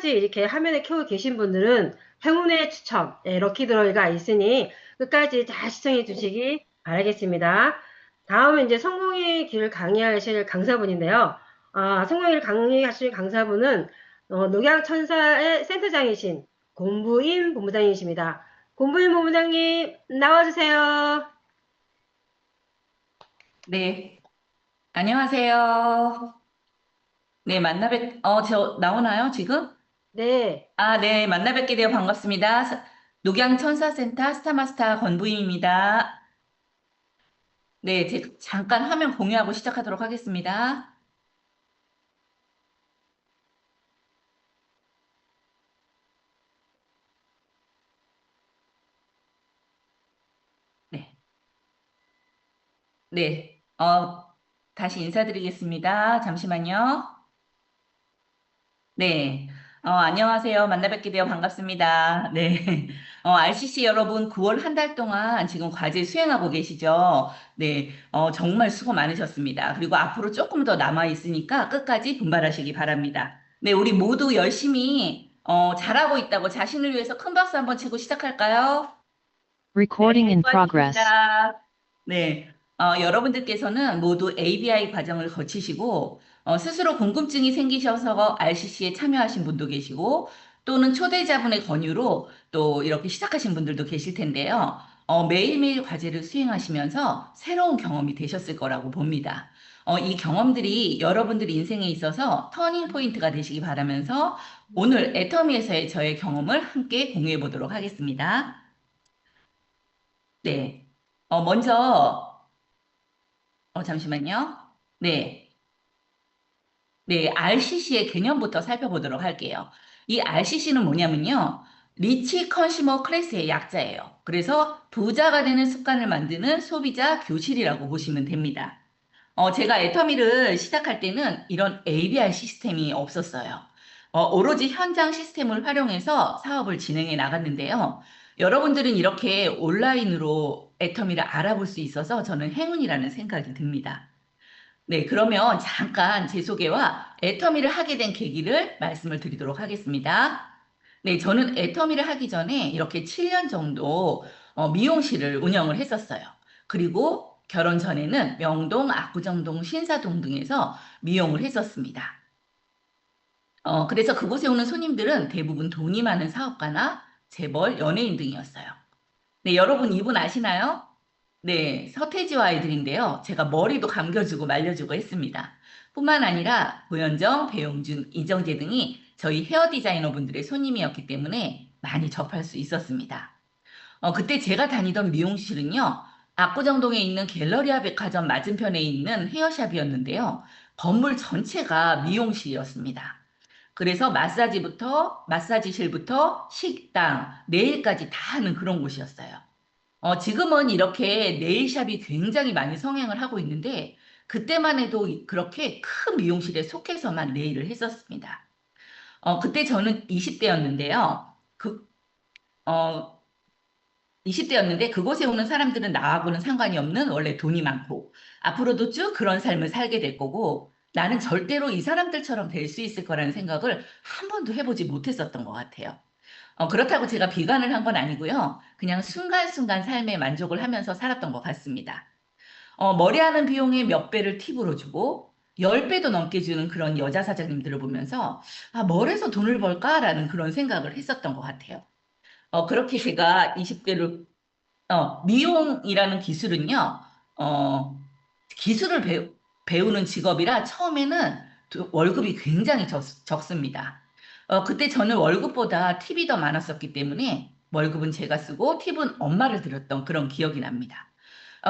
끝까지 이렇게 화면에 켜고 계신 분들은 행운의 추첨, 럭키드로이가 있으니 끝까지 다 시청해 주시기 바라겠습니다. 다음은 이제 성공의 길 강의하실 강사분인데요. 성공의 길 강의하실 강사분은 녹양천사의 센터장이신 곰부임 본부장님이십니다. 곰부임 본부장님 나와주세요. 네, 안녕하세요. 네, 저 나오나요, 지금? 네. 네, 만나 뵙게 되어 반갑습니다. 녹양천사센터 스타마스터 권부임입니다. 네, 잠깐 화면 공유하고 시작하도록 하겠습니다. 네, 네, 다시 인사드리겠습니다. 잠시만요. 네, 안녕하세요. 만나 뵙게 되어 반갑습니다. 네, RCC 여러분 9월 한 달 동안 지금 과제 수행하고 계시죠? 네, 정말 수고 많으셨습니다. 그리고 앞으로 조금 더 남아 있으니까 끝까지 분발하시기 바랍니다. 네, 우리 모두 열심히 잘하고 있다고 자신을 위해서 큰 박수 한번 치고 시작할까요? Recording 네, in progress. 수고하셨습니다. 네, 여러분들께서는 모두 ABI 과정을 거치시고 스스로 궁금증이 생기셔서 RCC에 참여하신 분도 계시고 또는 초대자분의 권유로 또 이렇게 시작하신 분들도 계실 텐데요. 매일매일 과제를 수행하시면서 새로운 경험이 되셨을 거라고 봅니다. 이 경험들이 여러분들 인생에 있어서 터닝 포인트가 되시기 바라면서 오늘 애터미에서의 저의 경험을 함께 공유해 보도록 하겠습니다. 네. 먼저, 잠시만요. 네. 네, RCC의 개념부터 살펴보도록 할게요. 이 RCC는 뭐냐면요. 리치 컨슈머 클래스의 약자예요. 그래서 부자가 되는 습관을 만드는 소비자 교실이라고 보시면 됩니다. 제가 애터미를 시작할 때는 이런 ABR 시스템이 없었어요. 오로지 현장 시스템을 활용해서 사업을 진행해 나갔는데요. 여러분들은 이렇게 온라인으로 애터미를 알아볼 수 있어서 저는 행운이라는 생각이 듭니다. 네, 그러면 잠깐 제 소개와 애터미를 하게 된 계기를 말씀을 드리도록 하겠습니다. 네, 저는 애터미를 하기 전에 이렇게 7년 정도 미용실을 운영을 했었어요. 그리고 결혼 전에는 명동, 압구정동, 신사동 등에서 미용을 했었습니다. 그래서 그곳에 오는 손님들은 대부분 돈이 많은 사업가나 재벌, 연예인 등이었어요. 네, 여러분 이분 아시나요? 네, 서태지와 아이들인데요. 제가 머리도 감겨주고 말려주고 했습니다. 뿐만 아니라 고현정, 배용준, 이정재 등이 저희 헤어 디자이너 분들의 손님이었기 때문에 많이 접할 수 있었습니다. 그때 제가 다니던 미용실은요, 압구정동에 있는 갤러리아 백화점 맞은편에 있는 헤어샵이었는데요. 건물 전체가 미용실이었습니다. 그래서 마사지실부터 식당, 네일까지 다 하는 그런 곳이었어요. 지금은 이렇게 네일샵이 굉장히 많이 성행을 하고 있는데, 그때만 해도 그렇게 큰 미용실에 속해서만 네일을 했었습니다. 그때 저는 20대였는데요. 어, 20대였는데 그곳에 오는 사람들은 나하고는 상관이 없는 원래 돈이 많고 앞으로도 쭉 그런 삶을 살게 될 거고 나는 절대로 이 사람들처럼 될 수 있을 거라는 생각을 한 번도 해보지 못했었던 것 같아요. 그렇다고 제가 비관을 한 건 아니고요. 그냥 순간순간 삶에 만족을 하면서 살았던 것 같습니다. 머리하는 비용의 몇 배를 팁으로 주고 10배도 넘게 주는 그런 여자 사장님들을 보면서 뭘 해서 돈을 벌까라는 그런 생각을 했었던 것 같아요. 그렇게 제가 20대를 미용이라는 기술은요, 어, 기술을 배우는 직업이라 처음에는 월급이 굉장히 적습니다. 그때 저는 월급보다 팁이 더 많았었기 때문에 월급은 제가 쓰고 팁은 엄마를 드렸던 그런 기억이 납니다.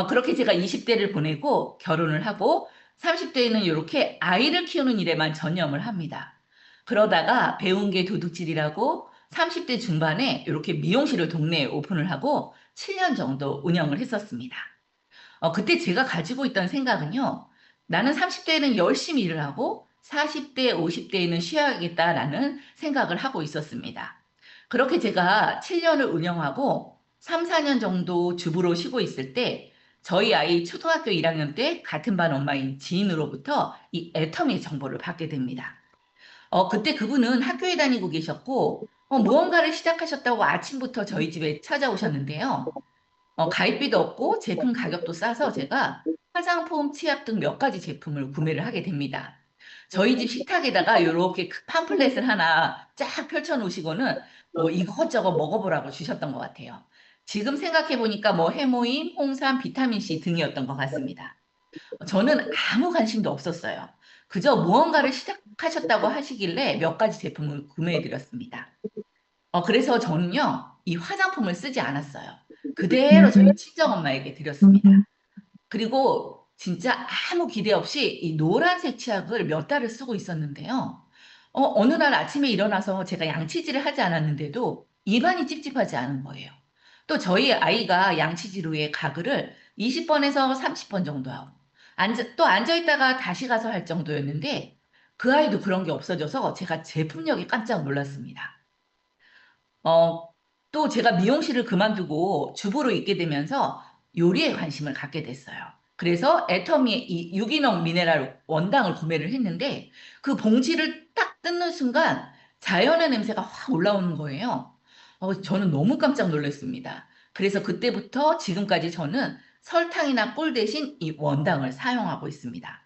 그렇게 제가 20대를 보내고 결혼을 하고 30대에는 이렇게 아이를 키우는 일에만 전념을 합니다. 그러다가 배운 게 도둑질이라고 30대 중반에 이렇게 미용실을 동네에 오픈을 하고 7년 정도 운영을 했었습니다. 그때 제가 가지고 있던 생각은요. 나는 30대에는 열심히 일을 하고 40대, 50대에는 쉬어야겠다라는 생각을 하고 있었습니다. 그렇게 제가 7년을 운영하고 3, 4년 정도 주부로 쉬고 있을 때 저희 아이 초등학교 1학년 때 같은 반 엄마인 지인으로부터 이 애터미 정보를 받게 됩니다. 그때 그분은 학교에 다니고 계셨고, 무언가를 시작하셨다고 아침부터 저희 집에 찾아오셨는데요. 가입비도 없고 제품 가격도 싸서 제가 화장품, 치약 등 몇 가지 제품을 구매를 하게 됩니다. 저희 집 식탁에다가 이렇게 팜플렛을 하나 쫙 펼쳐 놓으시고는 뭐 이것저것 먹어보라고 주셨던 것 같아요. 지금 생각해 보니까 뭐 해모임, 홍삼, 비타민C 등이었던 것 같습니다. 저는 아무 관심도 없었어요. 그저 무언가를 시작하셨다고 하시길래 몇 가지 제품을 구매해 드렸습니다. 그래서 저는요, 이 화장품을 쓰지 않았어요. 그대로 저희 친정엄마에게 드렸습니다. 그리고 진짜 아무 기대 없이 이 노란색 치약을 몇 달을 쓰고 있었는데요. 어느 날 아침에 일어나서 제가 양치질을 하지 않았는데도 입안이 찝찝하지 않은 거예요. 또 저희 아이가 양치질 후에 가글을 20번에서 30번 정도 하고, 또 앉아있다가 다시 가서 할 정도였는데, 그 아이도 그런 게 없어져서 제가 제품력에 깜짝 놀랐습니다. 어, 또 제가 미용실을 그만두고 주부로 있게 되면서 요리에 관심을 갖게 됐어요. 그래서 애터미의 이 유기농 미네랄 원당을 구매를 했는데 그 봉지를 딱 뜯는 순간 자연의 냄새가 확 올라오는 거예요. 저는 너무 깜짝 놀랐습니다. 그래서 그때부터 지금까지 저는 설탕이나 꿀 대신 이 원당을 사용하고 있습니다.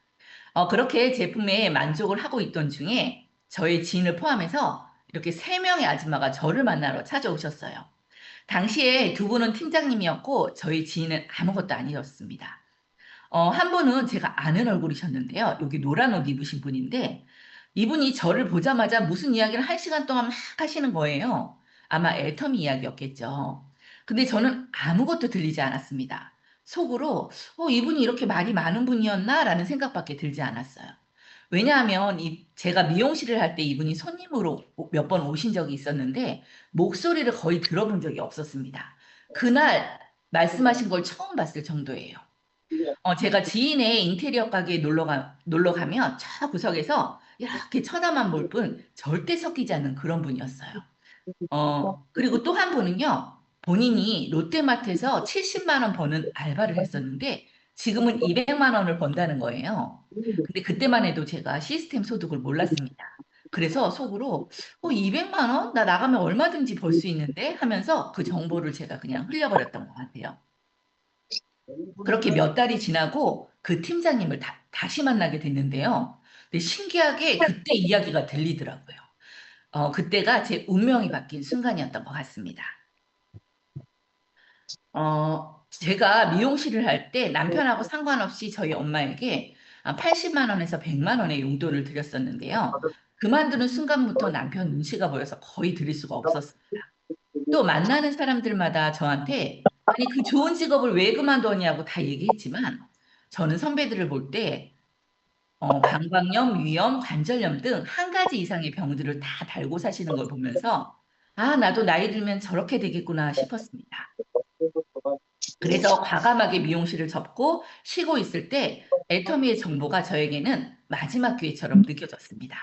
그렇게 제품에 만족을 하고 있던 중에 저희 지인을 포함해서 이렇게 세 명의 아줌마가 저를 만나러 찾아오셨어요. 당시에 두 분은 팀장님이었고 저희 지인은 아무것도 아니었습니다. 한 분은 제가 아는 얼굴이셨는데요. 여기 노란 옷 입으신 분인데 이분이 저를 보자마자 무슨 이야기를 한 시간 동안 막 하시는 거예요. 아마 애터미 이야기였겠죠. 근데 저는 아무것도 들리지 않았습니다. 속으로 이분이 이렇게 말이 많은 분이었나? 라는 생각밖에 들지 않았어요. 왜냐하면 제가 미용실을 할 때 이분이 손님으로 몇 번 오신 적이 있었는데 목소리를 거의 들어본 적이 없었습니다. 그날 말씀하신 걸 처음 봤을 정도예요. 제가 지인의 인테리어 가게에 놀러 가면 저 구석에서 이렇게 쳐다만 볼 뿐 절대 섞이지 않는 그런 분이었어요. 그리고 또 한 분은요, 본인이 롯데마트에서 70만 원 버는 알바를 했었는데 지금은 200만 원을 번다는 거예요. 근데 그때만 해도 제가 시스템 소득을 몰랐습니다. 그래서 속으로 200만 원? 나 나가면 얼마든지 벌 수 있는데 하면서 그 정보를 제가 그냥 흘려버렸던 것 같아요. 그렇게 몇 달이 지나고 그 팀장님을 다시 만나게 됐는데요. 근데 신기하게 그때 이야기가 들리더라고요. 그때가 제 운명이 바뀐 순간이었던 것 같습니다. 제가 미용실을 할 때 남편하고 상관없이 저희 엄마에게 80만 원에서 100만 원의 용돈을 드렸었는데요. 그만두는 순간부터 남편 눈치가 보여서 거의 드릴 수가 없었습니다. 또 만나는 사람들마다 저한테 아니 그 좋은 직업을 왜 그만뒀냐고 다 얘기했지만 저는 선배들을 볼 때 방광염, 위염, 관절염 등 한 가지 이상의 병들을 다 달고 사시는 걸 보면서 나도 나이 들면 저렇게 되겠구나 싶었습니다. 그래서 과감하게 미용실을 접고 쉬고 있을 때 애터미의 정보가 저에게는 마지막 기회처럼 느껴졌습니다.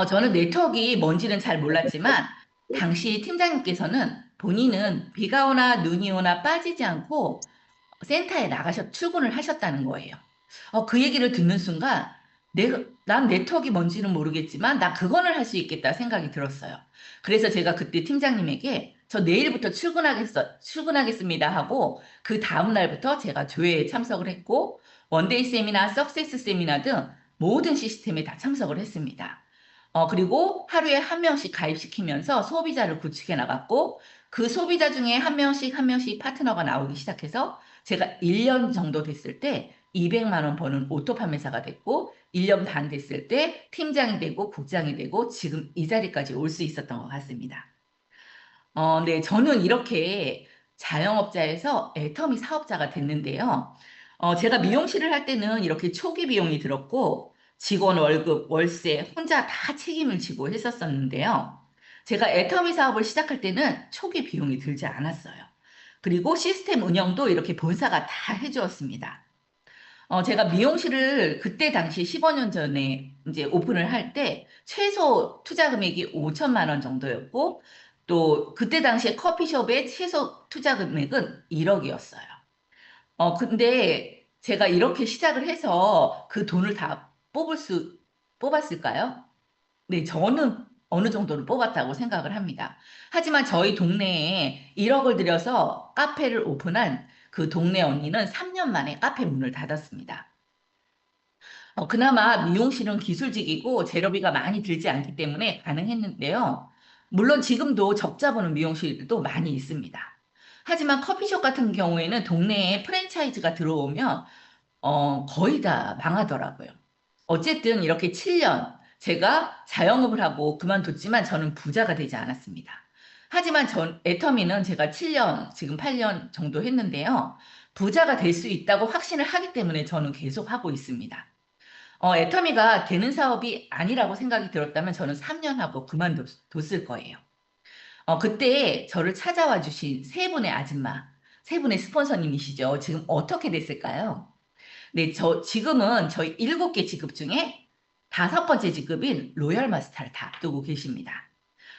저는 네트워크가 뭔지는 잘 몰랐지만 당시 팀장님께서는 본인은 비가 오나 눈이 오나 빠지지 않고 센터에 출근을 하셨다는 거예요. 그 얘기를 듣는 순간 난 네트워크가 뭔지는 모르겠지만 나 그거는 할 수 있겠다 생각이 들었어요. 그래서 제가 그때 팀장님에게 저 내일부터 출근하겠습니다 하고 그 다음 날부터 제가 조회에 참석을 했고 원데이 세미나, 석세스 세미나 등 모든 시스템에 다 참석을 했습니다. 그리고 하루에 한 명씩 가입시키면서 소비자를 구축해 나갔고 그 소비자 중에 한 명씩 한 명씩 파트너가 나오기 시작해서 제가 1년 정도 됐을 때 200만 원 버는 오토 판매사가 됐고 1년 반 됐을 때 팀장이 되고 국장이 되고 지금 이 자리까지 올 수 있었던 것 같습니다. 네, 저는 이렇게 자영업자에서 애터미 사업자가 됐는데요. 제가 미용실을 할 때는 이렇게 초기 비용이 들었고 직원 월급, 월세 혼자 다 책임을 지고 했었었는데요. 제가 애터미 사업을 시작할 때는 초기 비용이 들지 않았어요. 그리고 시스템 운영도 이렇게 본사가 다 해주었습니다. 제가 미용실을 그때 당시 15년 전에 이제 오픈을 할 때 최소 투자 금액이 5천만 원 정도였고 또 그때 당시에 커피숍의 최소 투자 금액은 1억이었어요. 근데 제가 이렇게 시작을 해서 그 돈을 다 뽑았을까요? 네, 저는 어느 정도는 뽑았다고 생각을 합니다. 하지만 저희 동네에 1억을 들여서 카페를 오픈한 그 동네 언니는 3년 만에 카페 문을 닫았습니다. 그나마 미용실은 기술직이고 재료비가 많이 들지 않기 때문에 가능했는데요. 물론 지금도 적자 보는 미용실도 많이 있습니다. 하지만 커피숍 같은 경우에는 동네에 프랜차이즈가 들어오면 거의 다 망하더라고요. 어쨌든 이렇게 7년 제가 자영업을 하고 그만뒀지만 저는 부자가 되지 않았습니다. 하지만 애터미는 제가 7년, 지금 8년 정도 했는데요. 부자가 될 수 있다고 확신을 하기 때문에 저는 계속 하고 있습니다. 애터미가 되는 사업이 아니라고 생각이 들었다면 저는 3년 하고 그만뒀을 거예요. 그때 저를 찾아와 주신 세 분의 아줌마, 세 분의 스폰서님이시죠. 지금 어떻게 됐을까요? 네, 지금은 저희 7개 직급 중에 5번째 직급인 로열 마스터를 다 앞두고 계십니다.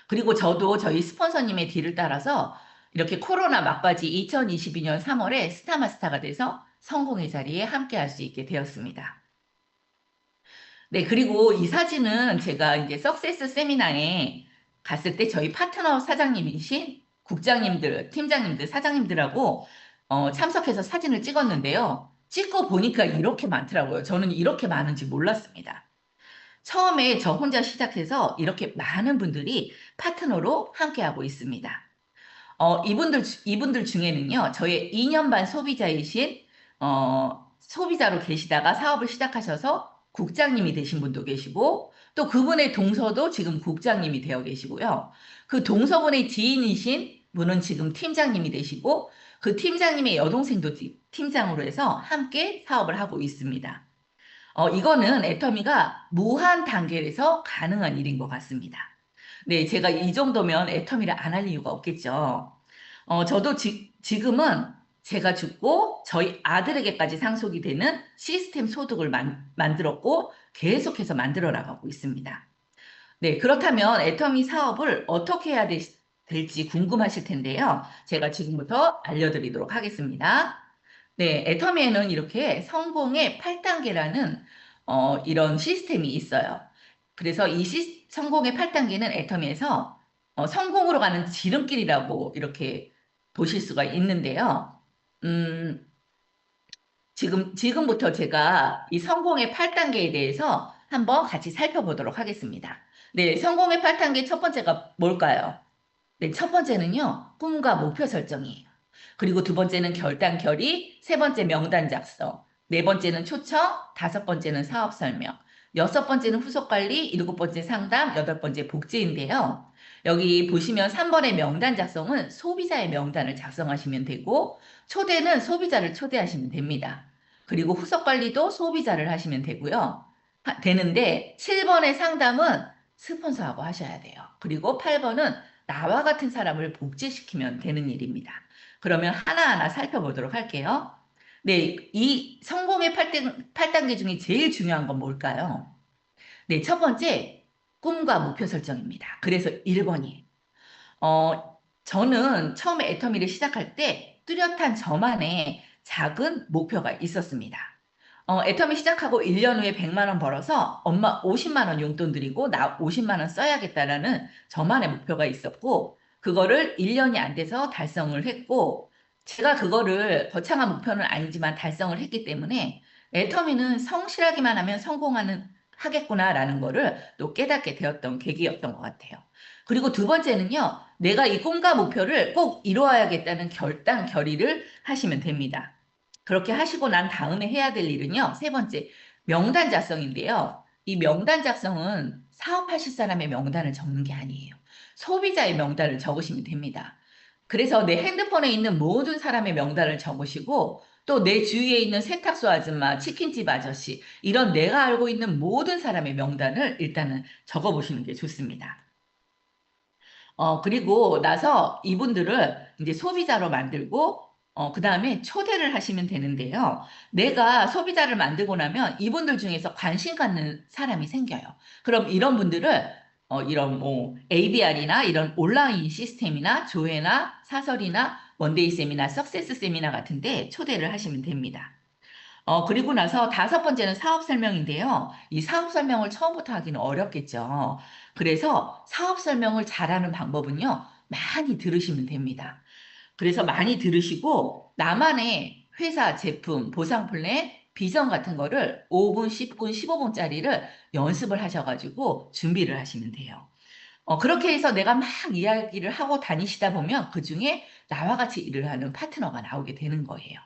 그리고 저도 저희 스폰서님의 뒤를 따라서 이렇게 코로나 막바지 2022년 3월에 스타 마스터가 돼서 성공의 자리에 함께 할 수 있게 되었습니다. 네, 그리고 이 사진은 제가 이제 석세스 세미나에 갔을 때 저희 파트너 사장님이신 국장님들, 팀장님들, 사장님들하고 참석해서 사진을 찍었는데요. 찍고 보니까 이렇게 많더라고요. 저는 이렇게 많은지 몰랐습니다. 처음에 저 혼자 시작해서 이렇게 많은 분들이 파트너로 함께하고 있습니다. 이분들 중에는요, 저의 2년 반 소비자이신, 소비자로 계시다가 사업을 시작하셔서 국장님이 되신 분도 계시고, 또 그분의 동서도 지금 국장님이 되어 계시고요. 그 동서분의 지인이신 분은 지금 팀장님이 되시고, 그 팀장님의 여동생도 팀장으로 해서 함께 사업을 하고 있습니다. 이거는 애터미가 무한 단계에서 가능한 일인 것 같습니다. 네, 제가 이 정도면 애터미를 안 할 이유가 없겠죠. 저도 지금은 제가 죽고 저희 아들에게까지 상속이 되는 시스템 소득을 만들었고 계속해서 만들어 나가고 있습니다. 네, 그렇다면 애터미 사업을 어떻게 해야 될지 궁금하실 텐데요. 제가 지금부터 알려드리도록 하겠습니다. 네, 애터미에는 이렇게 성공의 8단계라는 이런 시스템이 있어요. 그래서 이 성공의 8단계는 애터미에서 성공으로 가는 지름길이라고 이렇게 보실 수가 있는데요. 음, 지금부터 제가 이 성공의 8단계에 대해서 한번 같이 살펴보도록 하겠습니다. 네, 성공의 8단계 첫 번째가 뭘까요? 네, 첫 번째는요, 꿈과 목표 설정이에요. 그리고 두 번째는 결단 결의, 세 번째 명단 작성, 네 번째는 초청, 다섯 번째는 사업 설명, 여섯 번째는 후속 관리, 일곱 번째 상담, 여덟 번째 복제인데요. 여기 보시면 3번의 명단 작성은 소비자의 명단을 작성하시면 되고, 초대는 소비자를 초대하시면 됩니다. 그리고 후속 관리도 소비자를 하시면 되고요. 되는데, 7번의 상담은 스폰서하고 하셔야 돼요. 그리고 8번은 나와 같은 사람을 복제시키면 되는 일입니다. 그러면 하나하나 살펴보도록 할게요. 네, 이 성공의 8단계 중에 제일 중요한 건 뭘까요? 네, 첫 번째, 꿈과 목표 설정입니다. 그래서 1번이에요. 저는 처음에 애터미를 시작할 때 뚜렷한 저만의 작은 목표가 있었습니다. 애터미 시작하고 1년 후에 100만 원 벌어서 엄마 50만 원 용돈 드리고 나 50만 원 써야겠다라는 저만의 목표가 있었고 그거를 1년이 안 돼서 달성을 했고 제가 그거를 거창한 목표는 아니지만 달성을 했기 때문에 애터미는 성실하기만 하면 하겠구나라는 거를 또 깨닫게 되었던 계기였던 것 같아요. 그리고 두 번째는요, 내가 이 꿈과 목표를 꼭 이루어야겠다는 결단, 결의를 하시면 됩니다. 그렇게 하시고 난 다음에 해야 될 일은요, 세 번째, 명단 작성인데요. 이 명단 작성은 사업하실 사람의 명단을 적는 게 아니에요. 소비자의 명단을 적으시면 됩니다. 그래서 내 핸드폰에 있는 모든 사람의 명단을 적으시고 또 내 주위에 있는 세탁소 아줌마, 치킨집 아저씨 이런 내가 알고 있는 모든 사람의 명단을 일단은 적어보시는 게 좋습니다. 그리고 나서 이분들을 이제 소비자로 만들고 그 다음에 초대를 하시면 되는데요. 내가 소비자를 만들고 나면 이분들 중에서 관심 갖는 사람이 생겨요. 그럼 이런 분들을 이런 뭐 ABR이나 이런 온라인 시스템이나 조회나 사설이나 원데이 세미나, 석세스 세미나 같은데 초대를 하시면 됩니다. 그리고 나서 다섯 번째는 사업 설명인데요. 이 사업 설명을 처음부터 하기는 어렵겠죠. 그래서 사업 설명을 잘하는 방법은요, 많이 들으시면 됩니다. 그래서 많이 들으시고, 나만의 회사 제품, 보상 플랜, 비전 같은 거를 5분, 10분, 15분짜리를 연습을 하셔가지고 준비를 하시면 돼요. 그렇게 해서 내가 막 이야기를 하고 다니시다 보면 그 중에 나와 같이 일을 하는 파트너가 나오게 되는 거예요.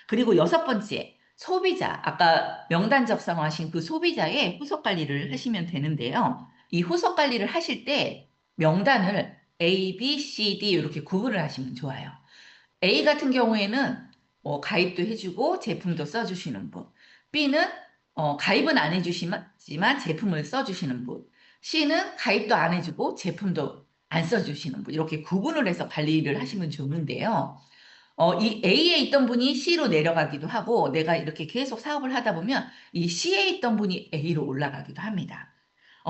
그리고 여섯 번째, 소비자. 아까 명단 작성하신 그 소비자의 후속 관리를 하시면 되는데요. 이 후속 관리를 하실 때 명단을 A, B, C, D 이렇게 구분을 하시면 좋아요. A 같은 경우에는 가입도 해주고 제품도 써주시는 분. B는 가입은 안 해주시지만 제품을 써주시는 분. C는 가입도 안 해주고 제품도 안 써주시는 분. 이렇게 구분을 해서 관리를 하시면 좋은데요. 이 A에 있던 분이 C로 내려가기도 하고 내가 이렇게 계속 사업을 하다 보면 이 C에 있던 분이 A로 올라가기도 합니다.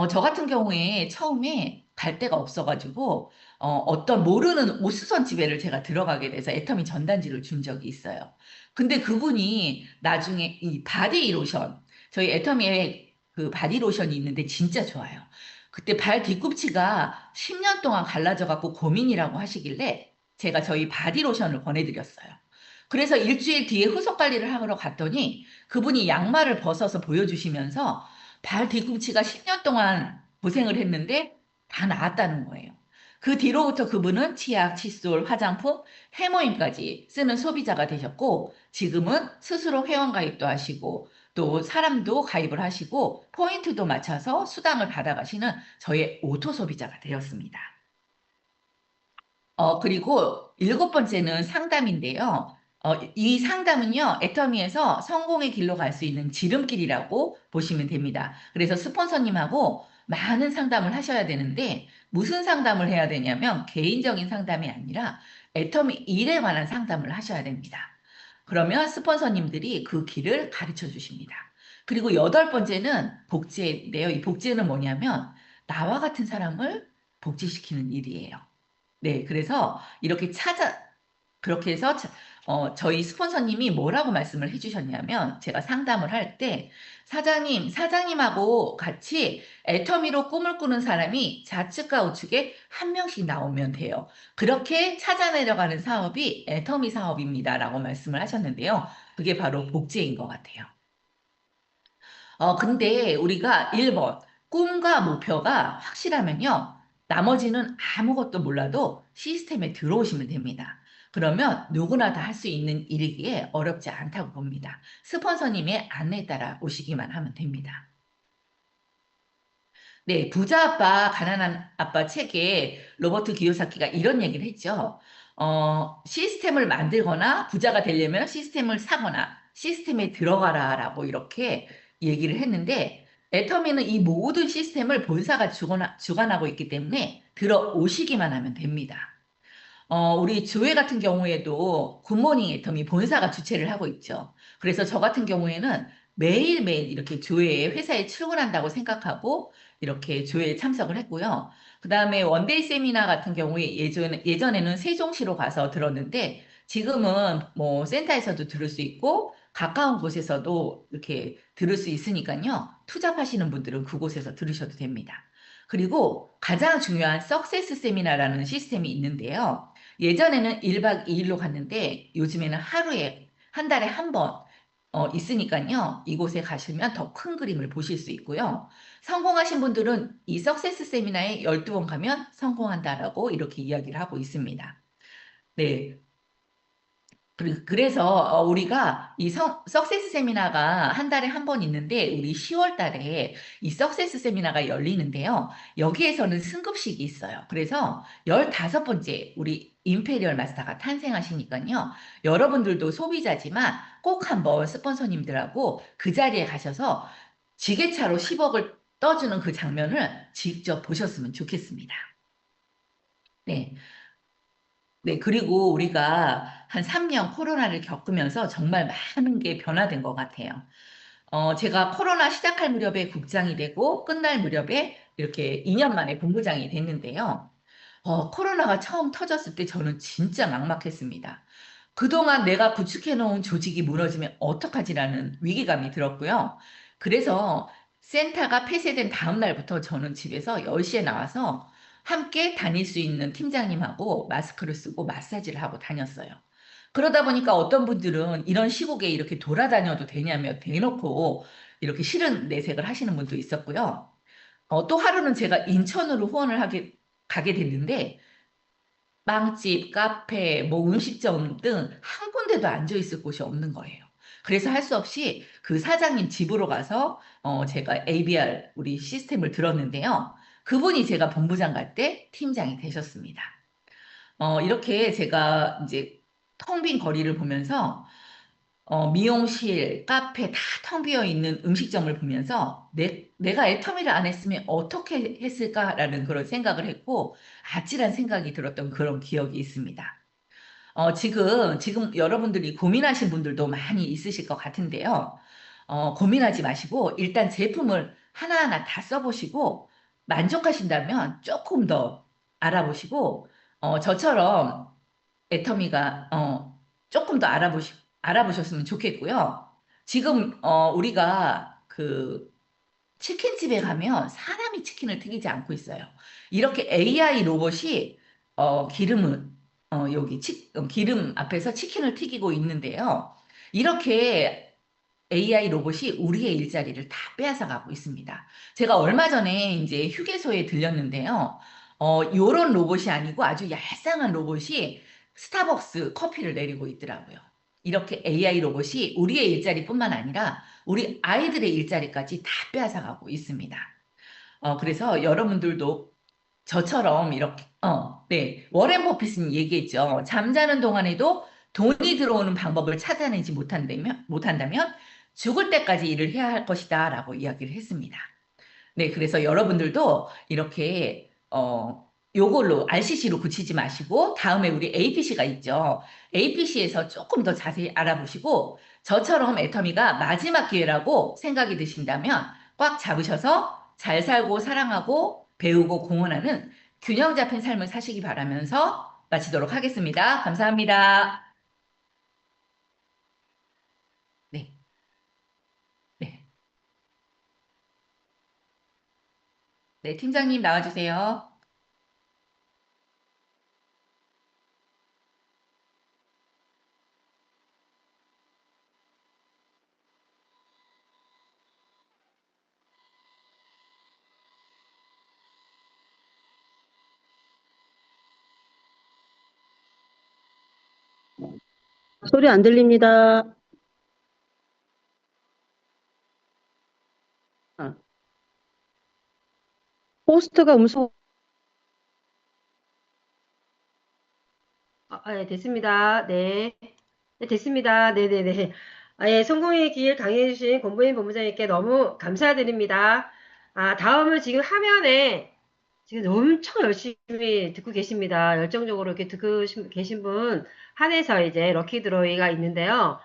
저 같은 경우에 처음에 갈 데가 없어가지고, 어떤 모르는 옷수선 집에를 제가 들어가게 돼서 애터미 전단지를 준 적이 있어요. 근데 그분이 나중에 이 바디 로션, 저희 애터미에 그 바디 로션이 있는데 진짜 좋아요. 그때 발 뒤꿈치가 10년 동안 갈라져갖고 고민이라고 하시길래 제가 저희 바디 로션을 권해드렸어요. 그래서 일주일 뒤에 후속 관리를 하러 갔더니 그분이 양말을 벗어서 보여주시면서 발 뒤꿈치가 10년 동안 고생을 했는데 다 나았다는 거예요. 그 뒤로부터 그분은 치약, 칫솔, 화장품, 해모임까지 쓰는 소비자가 되셨고 지금은 스스로 회원가입도 하시고 또 사람도 가입을 하시고 포인트도 맞춰서 수당을 받아가시는 저의 오토 소비자가 되었습니다. 그리고 일곱 번째는 상담인데요. 이 상담은요, 애터미에서 성공의 길로 갈 수 있는 지름길이라고 보시면 됩니다. 그래서 스폰서님하고 많은 상담을 하셔야 되는데, 무슨 상담을 해야 되냐면, 개인적인 상담이 아니라 애터미 일에 관한 상담을 하셔야 됩니다. 그러면 스폰서님들이 그 길을 가르쳐 주십니다. 그리고 여덟 번째는 복제인데요. 이 복제는 뭐냐면, 나와 같은 사람을 복제시키는 일이에요. 네, 그래서 이렇게 그렇게 해서 저희 스폰서님이 뭐라고 말씀을 해주셨냐면, 제가 상담을 할 때, 사장님하고 같이 애터미로 꿈을 꾸는 사람이 좌측과 우측에 한 명씩 나오면 돼요. 그렇게 찾아내려가는 사업이 애터미 사업입니다라고 말씀을 하셨는데요. 그게 바로 복제인 것 같아요. 근데 우리가 1번, 꿈과 목표가 확실하면요. 나머지는 아무것도 몰라도 시스템에 들어오시면 됩니다. 그러면 누구나 다 할 수 있는 일이기에 어렵지 않다고 봅니다. 스폰서님의 안내에 따라 오시기만 하면 됩니다. 네, 부자 아빠, 가난한 아빠 책에 로버트 기요사키가 이런 얘기를 했죠. 시스템을 만들거나 부자가 되려면 시스템을 사거나 시스템에 들어가라라고 이렇게 얘기를 했는데 애터미는 이 모든 시스템을 본사가 주관하고 있기 때문에 들어오시기만 하면 됩니다. 우리 교회 같은 경우에도 굿모닝 애터미 본사가 주최를 하고 있죠. 그래서 저 같은 경우에는 매일매일 이렇게 교회에 회사에 출근한다고 생각하고 이렇게 교회에 참석을 했고요. 그 다음에 원데이 세미나 같은 경우에 예전에는 세종시로 가서 들었는데 지금은 뭐 센터에서도 들을 수 있고 가까운 곳에서도 이렇게 들을 수 있으니까요. 투잡하시는 분들은 그곳에서 들으셔도 됩니다. 그리고 가장 중요한 석세스 세미나라는 시스템이 있는데요. 예전에는 1박 2일로 갔는데 요즘에는 하루에 한 달에 한 번 있으니까요. 이곳에 가시면 더 큰 그림을 보실 수 있고요. 성공하신 분들은 이 석세스 세미나에 12번 가면 성공한다라고 이렇게 이야기를 하고 있습니다. 네. 그래서 우리가 이 석세스 세미나가 한 달에 한 번 있는데 우리 10월 달에 이 석세스 세미나가 열리는데요. 여기에서는 승급식이 있어요. 그래서 15번째 우리 임페리얼 마스터가 탄생하시니까요. 여러분들도 소비자지만 꼭 한번 스폰서님들하고 그 자리에 가셔서 지게차로 10억을 떠주는 그 장면을 직접 보셨으면 좋겠습니다. 네. 네, 그리고 우리가 한 3년 코로나를 겪으면서 정말 많은 게 변화된 것 같아요. 제가 코로나 시작할 무렵에 국장이 되고 끝날 무렵에 이렇게 2년 만에 본부장이 됐는데요. 코로나가 처음 터졌을 때 저는 진짜 막막했습니다. 그동안 내가 구축해 놓은 조직이 무너지면 어떡하지라는 위기감이 들었고요. 그래서 센터가 폐쇄된 다음 날부터 저는 집에서 10시에 나와서 함께 다닐 수 있는 팀장님하고 마스크를 쓰고 마사지를 하고 다녔어요. 그러다 보니까 어떤 분들은 이런 시국에 이렇게 돌아다녀도 되냐며 대놓고 이렇게 싫은 내색을 하시는 분도 있었고요. 또 하루는 제가 인천으로 가게 됐는데 빵집, 카페, 뭐 음식점 등 한 군데도 앉아 있을 곳이 없는 거예요. 그래서 할 수 없이 그 사장님 집으로 가서 제가 ABR 우리 시스템을 들었는데요. 그분이 제가 본부장 갈 때 팀장이 되셨습니다. 이렇게 제가 이제 텅 빈 거리를 보면서 미용실, 카페 다 텅 비어 있는 음식점을 보면서 내가 애터미를 안 했으면 어떻게 했을까라는 그런 생각을 했고 아찔한 생각이 들었던 그런 기억이 있습니다. 지금 여러분들이 고민하신 분들도 많이 있으실 것 같은데요. 고민하지 마시고 일단 제품을 하나하나 다 써보시고 만족하신다면 조금 더 알아보시고 저처럼 애터미가 조금 더 알아보셨으면 좋겠고요. 지금 우리가 그 치킨집에 가면 사람이 치킨을 튀기지 않고 있어요. 이렇게 AI 로봇이 기름을 여기 기름 앞에서 치킨을 튀기고 있는데요. 이렇게 AI 로봇이 우리의 일자리를 다 빼앗아 가고 있습니다. 제가 얼마 전에 이제 휴게소에 들렸는데요. 요런 로봇이 아니고 아주 얄쌍한 로봇이 스타벅스 커피를 내리고 있더라고요. 이렇게 AI 로봇이 우리의 일자리뿐만 아니라 우리 아이들의 일자리까지 다 빼앗아 가고 있습니다. 그래서 여러분들도 저처럼 이렇게, 네. 워렌 버핏은 얘기했죠. 잠자는 동안에도 돈이 들어오는 방법을 찾아내지 못한다면 죽을 때까지 일을 해야 할 것이다 라고 이야기를 했습니다. 네. 그래서 여러분들도 이렇게, 요걸로 RCC로 그치지 마시고 다음에 우리 APC가 있죠. APC에서 조금 더 자세히 알아보시고 저처럼 애터미가 마지막 기회라고 생각이 드신다면 꽉 잡으셔서 잘 살고 사랑하고 배우고 공헌하는 균형 잡힌 삶을 사시기 바라면서 마치도록 하겠습니다. 감사합니다. 네, 네, 네, 팀장님 나와주세요. 소리 안 들립니다. 아, 호스트가 음소, 예, 됐습니다. 네. 네, 됐습니다. 네네네. 예, 성공의 길 강의해주신 권보인 본부장님께 너무 감사드립니다. 다음은 지금 화면에 지금 엄청 열심히 듣고 계십니다. 열정적으로 이렇게 듣고 계신 분 한해서 이제 럭키 드로이가 있는데요.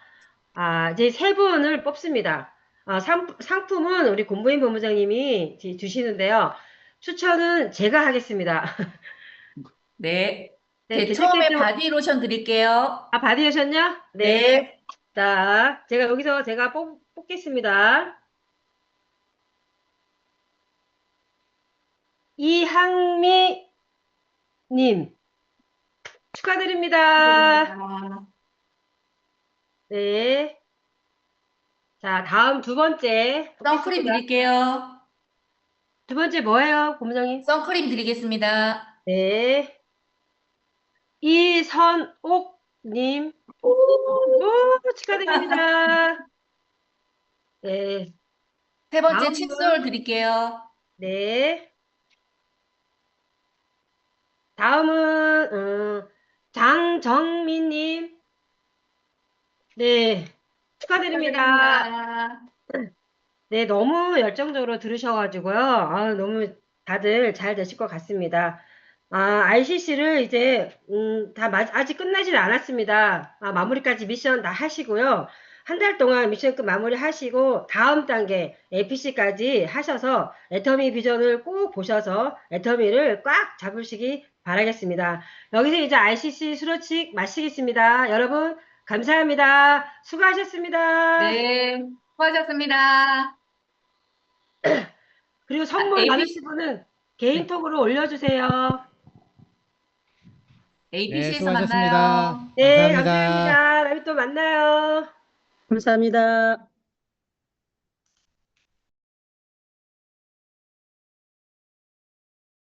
이제 세 분을 뽑습니다. 상품은 우리 권보인 본부장님이 주시는데요. 추천은 제가 하겠습니다. 네, 네, 처음에 계속해서, 바디 로션 드릴게요. 받으셨냐? 네. 네. 자, 제가 여기서 제가 뽑겠습니다. 이항미님, 축하드립니다. 감사합니다. 네. 자, 다음 두 번째 선크림 뽑겠습니다. 드릴게요. 두 번째 뭐예요, 본부장님? 선크림 드리겠습니다. 네. 이선옥님, 축하드립니다. 네. 세 번째 다음은, 칫솔 드릴게요. 네. 다음은, 장정민님, 네. 축하드립니다. 축하드립니다. 네, 너무 열정적으로 들으셔가지고요. 너무 다들 잘 되실 것 같습니다. RCC를 이제, 아직 끝나질 않았습니다. 마무리까지 미션 다 하시고요. 한 달 동안 미션 끝 마무리 하시고, 다음 단계 APC까지 하셔서 애터미 비전을 꼭 보셔서 애터미를 꽉 잡으시기 바랍니다. 바라겠습니다. 여기서 이제 RCC 수로칙 마치겠습니다. 여러분, 감사합니다. 수고하셨습니다. 네, 수고하셨습니다. 그리고 선물 ABC 받으실 분은 개인톡으로 올려주세요. APC에서 수고하셨습니다. 만나요. 네, 감사합니다. 감사합니다. 다음에 또 만나요. 감사합니다.